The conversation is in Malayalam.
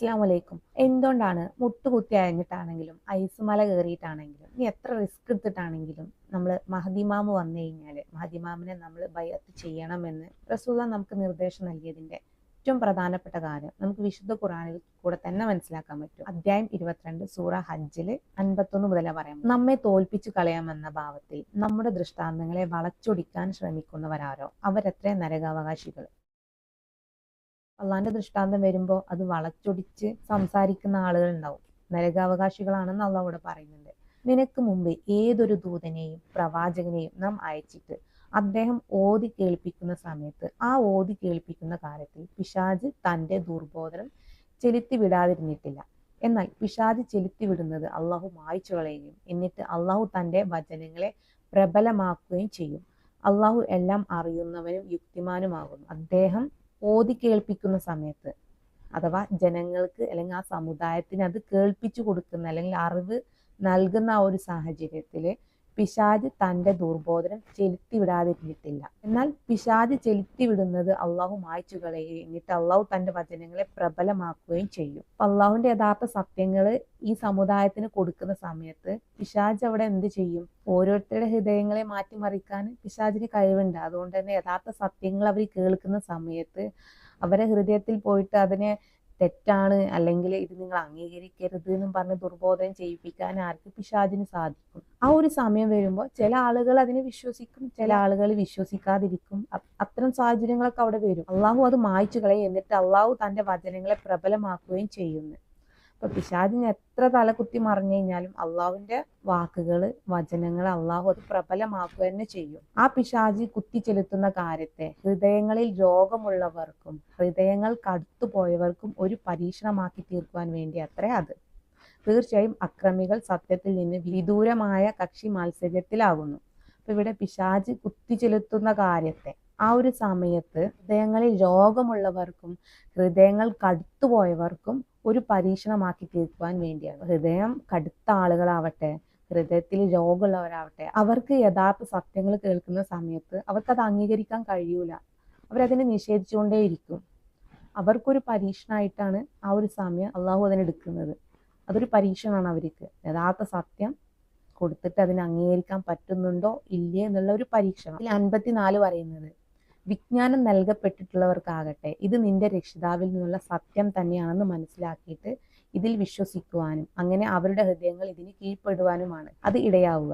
അസ്സലാമു അലൈക്കും. എന്തുകൊണ്ടാണ് മുട്ടുകുത്തി അയഞ്ഞിട്ടാണെങ്കിലും ഐസ് മല കയറിയിട്ടാണെങ്കിലും ഇനി എത്ര റിസ്ക് എടുത്തിട്ടാണെങ്കിലും നമ്മൾ മഹദിമാമ് വന്നു കഴിഞ്ഞാൽ മഹദിമാമിനെ നമ്മൾ ബൈഅത്ത് ചെയ്യണമെന്ന് റസൂലുള്ളാഹി നമുക്ക് നിർദ്ദേശം നൽകിയതിന്റെ ഏറ്റവും പ്രധാനപ്പെട്ട കാര്യം നമുക്ക് വിശുദ്ധ ഖുർആനിൽ കൂടെ തന്നെ മനസ്സിലാക്കാൻ പറ്റും. അധ്യായം 22 സൂറ ഹജ്ജില് 51 മുതലേ പറയാം. നമ്മെ തോൽപ്പിച്ചു കളയാമെന്ന ഭാവത്തിൽ നമ്മുടെ ദൃഷ്ടാന്തങ്ങളെ വളച്ചൊടിക്കാൻ ശ്രമിക്കുന്നവരാരോ അവരെത്ര നരകാവകാശികൾ. അള്ളാന്റെ ദൃഷ്ടാന്തം വരുമ്പോൾ അത് വളച്ചൊടിച്ച് സംസാരിക്കുന്ന ആളുകൾ ഉണ്ടാവും. നരകാവകാശികളാണെന്ന് അള്ളാഹ് ഇവിടെ പറയുന്നുണ്ട്. നിനക്ക് മുമ്പ് ഏതൊരു ദൂതനെയും പ്രവാചകനെയും നാം അയച്ചിട്ട് അദ്ദേഹം ഓതി കേൾപ്പിക്കുന്ന സമയത്ത് ആ ഓതി കേൾപ്പിക്കുന്ന കാര്യത്തിൽ പിശാച് തന്റെ ദുർബോധനം ചെലുത്തി വിടാതിരുന്നിട്ടില്ല. എന്നാൽ പിശാച് ചെലുത്തി വിടുന്നത് അള്ളാഹു മായ്ച്ചു കളയുകയും എന്നിട്ട് അള്ളാഹു തന്റെ വചനങ്ങളെ പ്രബലമാക്കുകയും ചെയ്യും. അള്ളാഹു എല്ലാം അറിയുന്നവനും യുക്തിമാനുമാകുന്നു. അദ്ദേഹം ഓതി കേൾപ്പിക്കുന്ന സമയത്ത് അഥവാ ജനങ്ങൾക്ക് അല്ലെങ്കിൽ ആ സമുദായത്തിന് അത് കേൾപ്പിച്ചു കൊടുക്കുന്ന അല്ലെങ്കിൽ അറിവ് നൽകുന്ന ആ ഒരു സാഹചര്യത്തില് പിശാച് തന്റെ ദുർബോധനം ചെലുത്തി വിടാതിരുന്നിട്ടില്ല. എന്നാൽ പിശാച് ചെലുത്തി വിടുന്നത് അള്ളാഹു മായ്ച്ചു കളയുകയും എന്നിട്ട് അള്ളാഹു തന്റെ വചനങ്ങളെ പ്രബലമാക്കുകയും ചെയ്യും. അള്ളാഹുവിന്റെ യഥാർത്ഥ സത്യങ്ങള് ഈ സമുദായത്തിന് കൊടുക്കുന്ന സമയത്ത് പിശാച് അവിടെ എന്ത് ചെയ്യും? ഓരോരുത്തരുടെ ഹൃദയങ്ങളെ മാറ്റിമറിക്കാൻ പിശാചിന് കഴിവുണ്ട്. അതുകൊണ്ട് തന്നെ യഥാർത്ഥ സത്യങ്ങൾ അവർ കേൾക്കുന്ന സമയത്ത് അവരെ ഹൃദയത്തിൽ പോയിട്ട് അതിനെ തെറ്റാണ് അല്ലെങ്കിൽ ഇത് നിങ്ങൾ അംഗീകരിക്കരുത് എന്നും പറഞ്ഞ് ദുർബോധനം ചെയ്യിപ്പിക്കാൻ ആർക്ക്? പിശാചിന് സാധിക്കും. ആ ഒരു സമയം വരുമ്പോൾ ചില ആളുകൾ അതിനെ വിശ്വസിക്കും, ചില ആളുകൾ വിശ്വസിക്കാതിരിക്കും. അത്തരം സാഹചര്യങ്ങളൊക്കെ അവിടെ വരും. അള്ളാഹു അത് മായ്ച്ചു കളയും എന്നിട്ട് അള്ളാഹു തന്റെ വചനങ്ങളെ പ്രബലമാക്കുകയും ചെയ്യുന്നു. അപ്പൊ പിശാചിന് എത്ര തലകുത്തി മറിഞ്ഞു കഴിഞ്ഞാലും അള്ളാഹുവിന്റെ വാക്കുകള് വചനങ്ങൾ അള്ളാഹു അത് പ്രബലമാക്കുക തന്നെ ചെയ്യും. ആ പിശാചി കുത്തിച്ചെലുത്തുന്ന കാര്യത്തെ ഹൃദയങ്ങളിൽ രോഗമുള്ളവർക്കും ഹൃദയങ്ങൾ കടുത്തുപോയവർക്കും ഒരു പരീക്ഷണമാക്കി തീർക്കുവാൻ വേണ്ടി അത്രേ അത്. തീർച്ചയായും അക്രമികൾ സത്യത്തിൽ നിന്ന് വിദൂരമായ കക്ഷി മത്സര്യത്തിലാകുന്നു. അപ്പൊ ഇവിടെ പിശാച് കുത്തിച്ചെലുത്തുന്ന കാര്യത്തെ ആ ഒരു സമയത്ത് ഹൃദയങ്ങളിൽ രോഗമുള്ളവർക്കും ഹൃദയങ്ങൾ കടുത്തുപോയവർക്കും ഒരു പരീക്ഷണമാക്കി തീർക്കുവാൻ വേണ്ടിയാണ്. ഹൃദയം കടുത്ത ആളുകളാവട്ടെ, ഹൃദയത്തിൽ രോഗമുള്ളവരാവട്ടെ, അവർക്ക് യഥാർത്ഥ സത്യങ്ങൾ കേൾക്കുന്ന സമയത്ത് അവർക്കത് അംഗീകരിക്കാൻ കഴിയൂല. അവരതിനെ നിഷേധിച്ചുകൊണ്ടേയിരിക്കും. അവർക്കൊരു പരീക്ഷണമായിട്ടാണ് ആ ഒരു സമയം അള്ളാഹു അതിനെടുക്കുന്നത്. അതൊരു പരീക്ഷണമാണ് അവർക്ക്. യഥാർത്ഥ സത്യം കൊടുത്തിട്ട് അതിനെ അംഗീകരിക്കാൻ പറ്റുന്നുണ്ടോ ഇല്ലേ എന്നുള്ള ഒരു പരീക്ഷണം. ഇതിൽ 54 പറയുന്നത്, വിജ്ഞാനം നൽകപ്പെട്ടിട്ടുള്ളവർക്കാകട്ടെ ഇത് നിന്റെ രക്ഷിതാവിൽ നിന്നുള്ള സത്യം തന്നെയാണെന്ന് മനസ്സിലാക്കിയിട്ട് ഇതിൽ വിശ്വസിക്കുവാനും അങ്ങനെ അവരുടെ ഹൃദയങ്ങൾ ഇതിന് കീഴ്പ്പെടുവാനുമാണ് അത് ഇടയാവുക.